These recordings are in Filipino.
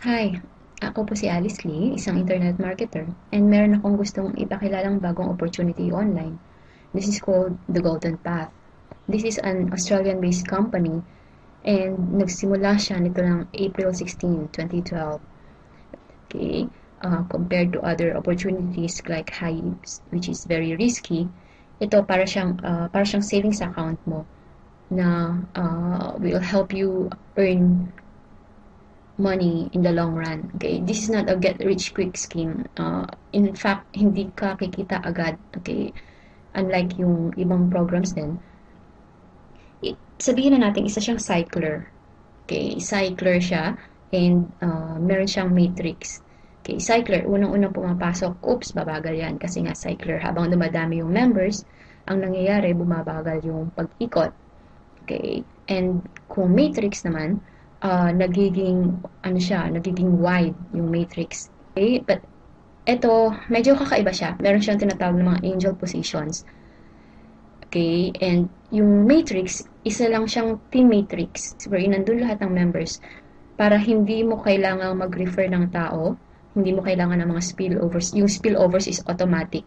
Hi, ako po si Alice Lee, isang internet marketer, and meron akong gustong ipakilalang bagong opportunity online. This is called The Golden Path. This is an Australian-based company and nagsimula siya nito ng April 16, 2012. Okay, compared to other opportunities like Hives, which is very risky, ito para siyang savings account mo na will help you earn money in the long run. Okay, this is not a get rich quick scheme. In fact, hindi ka kikita agad. Okay, unlike yung ibang programs din. Sabihin na natin isa siyang cycler. Okay, cycler siya and meron siyang matrix. Okay, cycler, unang-unang pumapasok, oops, babagal yan kasi nga cycler. Habang dumadami yung members, ang nangyayari, bumabagal yung pag-ikot. Okay, and kung matrix naman, nagiging wide yung matrix. Okay, but ito, medyo kakaiba siya. Meron siyang tinatawag ng mga angel positions. Okay, and yung matrix, isa lang siyang team matrix wherein nandun lahat ng members para hindi mo kailangang mag-refer ng tao, hindi mo kailangan ng mga spillovers. Yung spillovers is automatic.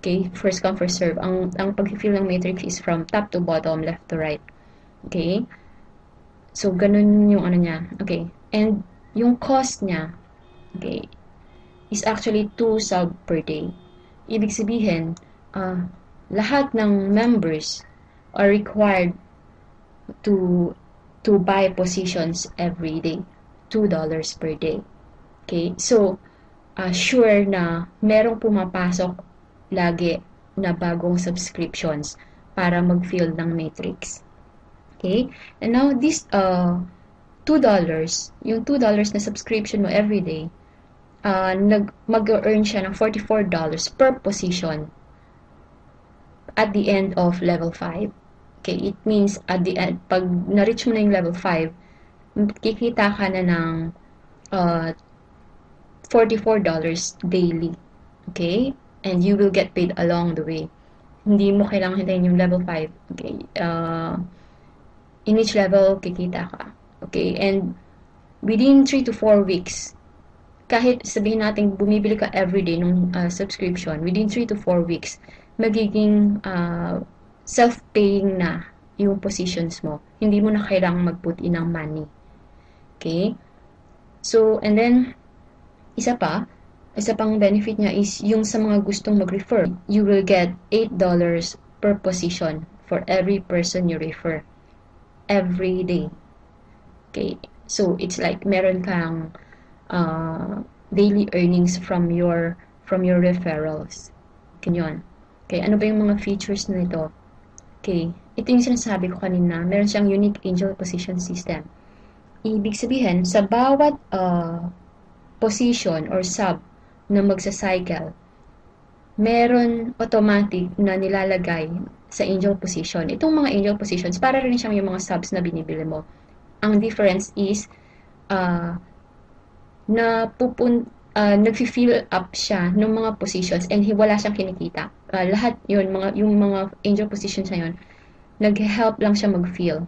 Okay, first come, first serve. Ang pag-fill ng matrix is from top to bottom, left to right. Okay, so ganun yung ano niya. Okay, and yung cost niya, okay, is actually 2 sub per day. Ibig sabihin, lahat ng members are required to buy positions every day. $2 per day. Okay? So, sure na merong pumapasok lagi na bagong subscriptions para mag-fill ng matrix. Okay? And now, this $2, yung $2 na subscription mo every day, mag-earn siya ng $44 per position at the end of level 5. Okay, it means at the end, pag na-reach mo na yung level 5, kikita ka na ng $44 daily. Okay? And you will get paid along the way. Hindi mo kailangan hintayin yung level 5. Okay? In each level, kikita ka. Okay? And within 3 to 4 weeks, kahit sabihin natin bumibili ka everyday ng subscription, within 3 to 4 weeks, magiging self-paying na yung positions mo. Hindi mo na kailangang mag-put in ng money. Okay? So, and then, isa pang benefit niya is yung sa mga gustong mag-refer, you will get $8 per position for every person you refer. Every day. Okay? So, it's like meron kang daily earnings from your referrals. Ganyan. Okay, ano ba yung mga features nito? Okay, ito yung sinasabi ko kanina, meron siyang unique angel position system. Ibig sabihin, sa bawat position or sub na magsa-cycle, meron automatic na nilalagay sa angel position. Itong mga angel positions, para rin siyang yung mga subs na binibili mo. Ang difference is, nag-fill up siya ng mga positions and wala siyang kinikita. Lahat yun, yung mga angel positions na yun, nag-help lang siya mag-fill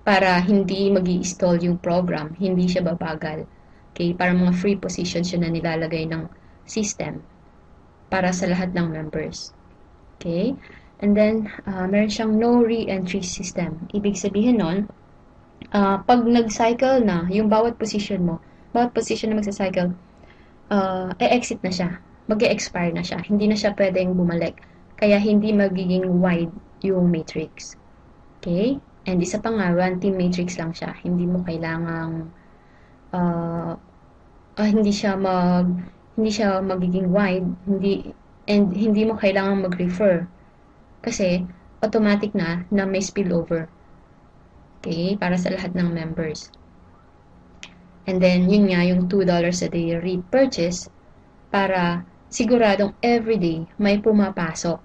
para hindi mag-i-stall yung program, hindi siya babagal. Okay, para mga free positions yun na nilalagay ng system para sa lahat ng members. Okay, and then meron siyang no re-entry system. Ibig sabihin nun, pag nag-cycle na yung bawat position na magsa-cycle, e-exit na siya. Mag-e-expire na siya. Hindi na siya pwedeng bumalik. Kaya hindi magiging wide yung matrix. Okay? And isa pa nga, one team matrix lang siya. Hindi mo kailangang hindi siya magiging wide, hindi mo kailangang mag-refer. Kasi automatic na may spillover. Okay? Para sa lahat ng members. And then, yun nga, yung $2 a day repurchase para siguradong everyday may pumapasok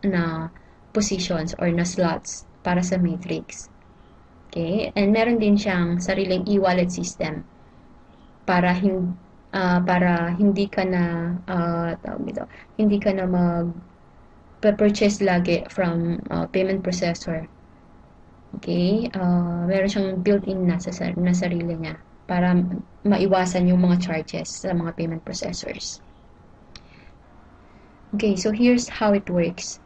na positions or na slots para sa matrix. Okay? And meron din siyang sariling e-wallet system para hindi ka na mag-purchase lagi from payment processor. Okay? Meron siyang built-in na sarili niya. para maiwasan yung mga charges sa mga payment processors. Okay, so here's how it works.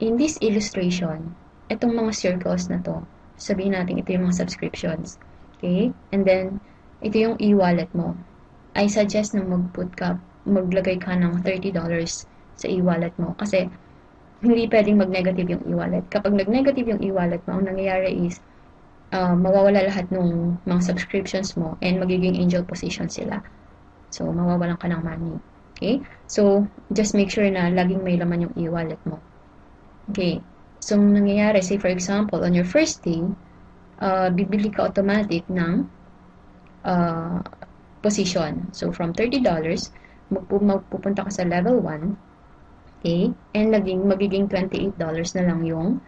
In this illustration, itong mga circles na to, sabihin natin ito yung mga subscriptions. Okay? And then, ito yung e-wallet mo. I suggest na maglagay ka ng $30 sa e-wallet mo. Kasi, hindi pwedeng mag-negative yung e-wallet. Kapag nag-negative yung e-wallet mo, ang nangyayari is, mawawala lahat ng mga subscriptions mo and magiging angel position sila. So, mawawalan ka ng money. Okay? So, just make sure na laging may laman yung e-wallet mo. Okay. So, nangyayari, say for example, on your first day, bibili ka automatic ng position. So, from $30, magpupunta ka sa level 1. Okay? And magiging $28 na lang yung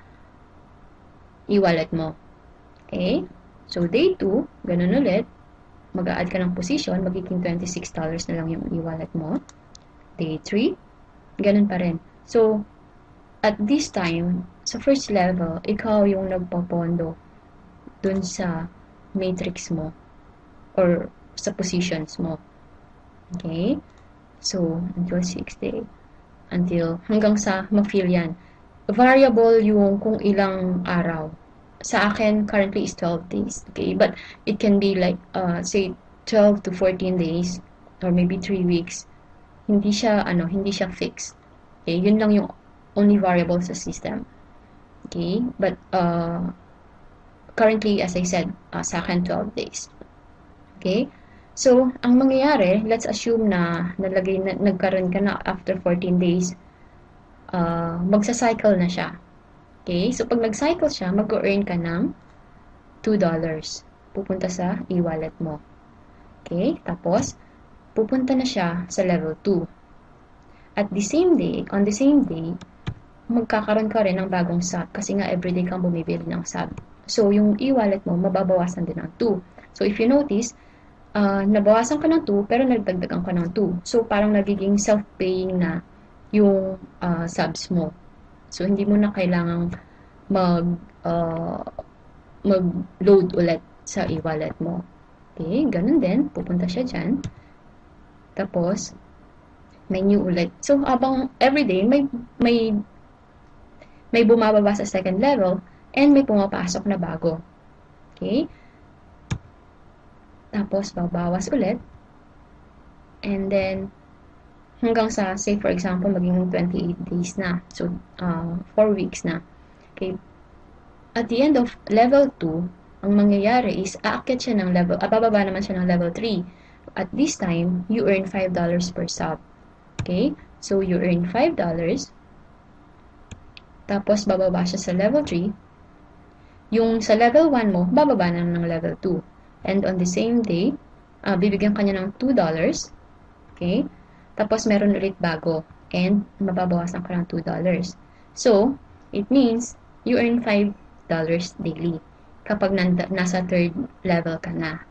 e-wallet mo. Okay? So, day 2, ganun ulit. Mag-a-add ka ng position, magiging $26 na lang yung e-wallet mo. Day 3, ganun pa rin. So, at this time, sa first level, ikaw yung nagpapondo dun sa matrix mo or sa positions mo. Okay? So, until 6th day. Hanggang sa ma-fill yan. Variable yung kung ilang araw. Sa akin, currently is 12 days. Okay? But it can be like, say, 12 to 14 days or maybe 3 weeks. Hindi siya fixed. Okay? Yun lang yung only variable sa system. Okay? But, currently, as I said, sa akin, 12 days. Okay? So, ang mangyayari, let's assume na nagkaroon ka na after 14 days, magsa-cycle na siya. Okay? So, pag nag-cycle siya, mag-earn ka ng $2. Pupunta sa e-wallet mo. Okay? Tapos, pupunta na siya sa level 2. On the same day, magkakaroon ka rin ng bagong sub kasi nga everyday kang bumibili ng sub. So, yung e-wallet mo, mababawasan din ng 2. So, if you notice, nabawasan ka ng 2 pero nagdagdagan ka ng 2. So, parang nagiging self-paying na yung subs mo. So, hindi mo na kailangang mag-load ulit sa e-wallet mo. Okay, ganun din. Pupunta siya dyan. Tapos, may new ulit. So, habang everyday, may bumababa sa second level and may pumapasok na bago. Okay? Tapos, babawas ulit. And then, hanggang sa, say for example, maging 28 days na. So, 4 weeks na. Okay? At the end of level 2, ang mangyayari is, aakyat siya ng level, bababa naman siya ng level 3. At this time, you earn $5 per sub. Okay? So, you earn $5. Tapos, bababa siya sa level 3. Yung sa level 1 mo, bababa na ng level 2. And on the same day, bibigyan ka niya ng $2. Okay? Tapos, meron ulit bago. And, mababawasan ka ng $2. So, it means, you earn $5 daily. Kapag nasa third level ka na.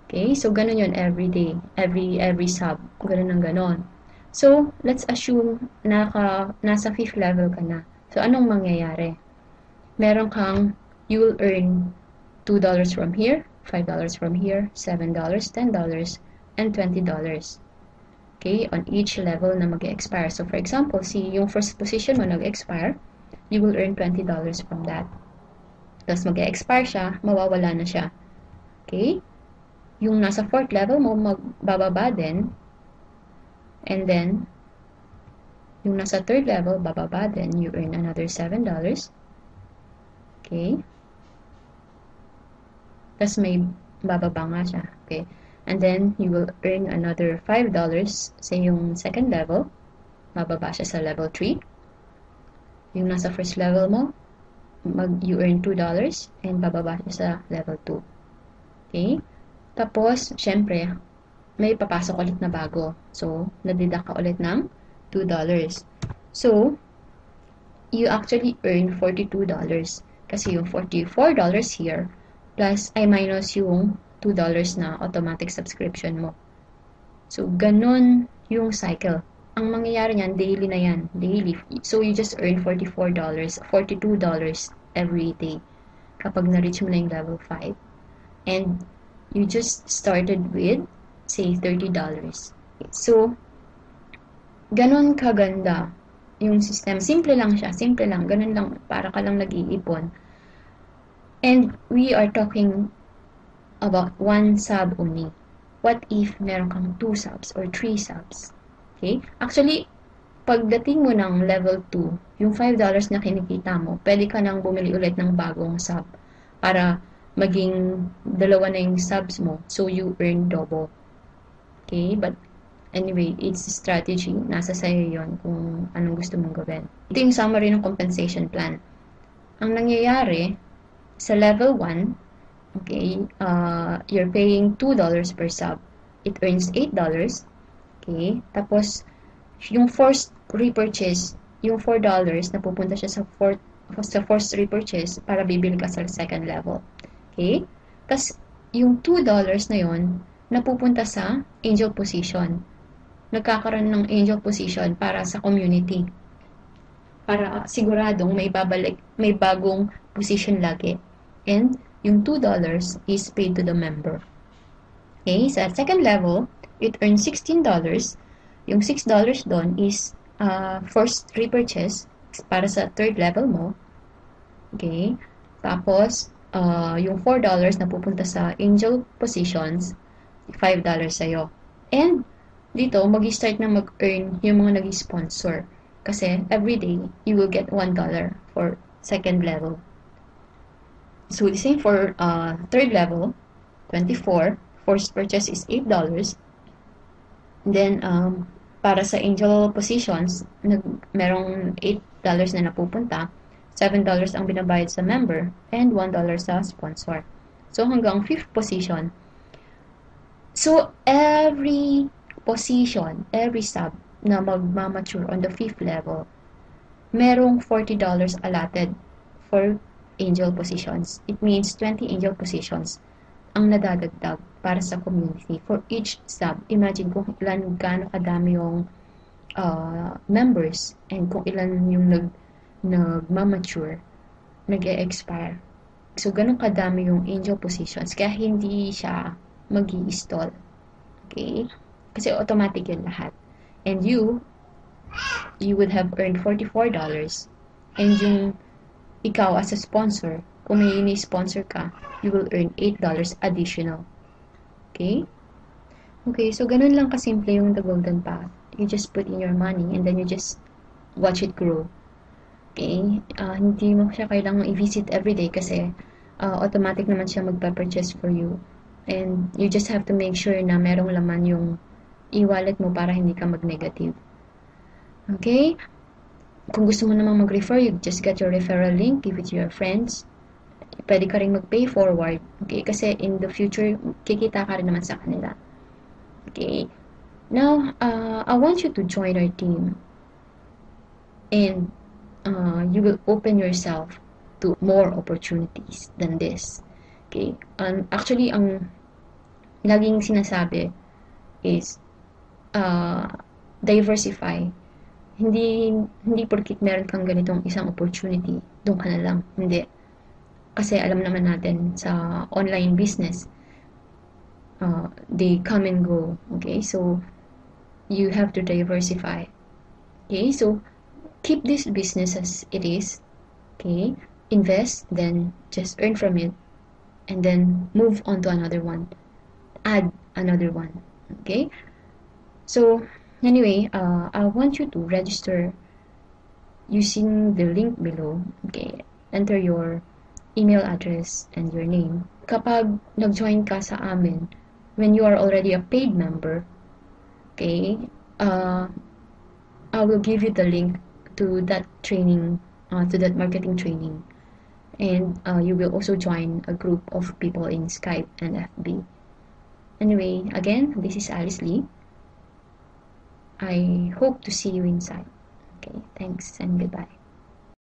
Okay? So, ganun yun every day. Every sub. Ganun ng ganun. So, let's assume nasa 5th level ka na. So, anong mangyayari? You will earn $2 from here, $5 from here, $7, $10, and $20. Okay, on each level na mag-expire. So, for example, yung first position mo nag-expire, you will earn $20 from that. Tapos mag-expire siya, mawawala na siya. Okay? Yung nasa 4th level mo, magbababa din. And then, yung nasa 3rd level, bababa din, you earn another $7. Okay? Tapos may bababa nga siya. Okay? And then, you will earn another $5 sa yung 2nd level. Bababa siya sa level 3. Yung nasa 1st level mo, you earn $2 and bababa siya sa level 2. Okay? Tapos, syempre, may papasok ulit na bago. So, nadidak ka ulit ng $2. So, you actually earn $42. Kasi yung $44 here, plus ay minus yung $2 na automatic subscription mo. So, ganun yung cycle. Ang mangyayari niyan, daily na yan. Daily. So, you just earn $44, $42 every day kapag na-reach mo na yung level 5. and you just started with, say, $30. So, ganon kaganda yung system. Simple lang siya, simple lang, ganun lang, para ka lang nag-iipon. And we are talking about 1 sub only. What if meron kang 2 subs or 3 subs? Okay? Actually, pagdating mo ng level 2, yung $5 na kinikita mo, pwede ka nang bumili ulit ng bagong sub para maging dalawa na yung subs mo, so you earn double. Okay? But anyway, it's a strategy. Nasa sa'yo yun kung anong gusto mong gawin. Ito yung summary ng compensation plan. Ang nangyayari, sa level 1, okay, you're paying $2 per sub. It earns $8. Okay? Tapos, yung forced repurchase, yung $4 na pupunta siya sa forced repurchase para bibili ka sa second level. Okay? Tapos, yung $2 na yon napupunta sa angel position. Nagkakaroon ng angel position para sa community. Para siguradong may bagong position lagi. And yung $2 is paid to the member. Okay? Sa second level, it earns $16. Yung $6 doon is first repurchase para sa third level mo. Okay? Tapos, yung $4 na pupunta sa angel positions, $5 sa'yo. And, dito, mag-start na mag-earn yung mga nag-sponsor. Kasi, every day, you will get $1 for second level. So, the same for third level, 24. First purchase is $8. Then, para sa angel positions, merong $8 na napupunta, $7 ang binabayad sa member, and $1 sa sponsor. So, hanggang 5th position. So, every position, every sub na magmamature on the 5th level, merong $40 allotted for angel positions. It means 20 angel positions ang nadadagdag para sa community for each sub. Imagine kung ilan gaano kadami yung members and kung ilan yung nagmamature, nag-e-expire. So, ganun kadami yung angel positions kaya hindi siya mag-i-stall. Okay? Kasi automatic yun lahat. And you would have earned $44. And yung ikaw as a sponsor, kung may ini-sponsor ka, you will earn $8 additional. Okay? Okay, so ganun lang kasimple yung The Golden Path. You just put in your money and then you just watch it grow. Okay? Hindi mo siya kailangang i-visit everyday kasi automatic naman siya magpa-purchase for you. And you just have to make sure na merong laman yung e-wallet mo para hindi ka mag-negative. Okay? Kung gusto mo namang mag-refer, you just get your referral link, give it to your friends. Pwede ka rin mag-pay forward. Okay? Kasi in the future, kikita ka rin naman sa kanila. Okay? Now, I want you to join our team. And you will open yourself to more opportunities than this. Okay? Actually, ang laging sinasabi is diversify. Hindi porkit meron kang ganitong isang opportunity, doon ka na lang. Hindi. Kasi alam naman natin sa online business, they come and go. Okay? So, you have to diversify. Okay? So, keep this business as it is. Okay? Invest, then just earn from it. And then move on to another one. Add another one. Okay? So, anyway, I want you to register using the link below. Okay? Enter your email address and your name. Kapag nag-join ka sa amin, when you are already a paid member, okay, I will give you the link to that training, to that marketing training. And you will also join a group of people in Skype and FB. Anyway, again, this is Alice Lee. I hope to see you inside. Okay, thanks and goodbye.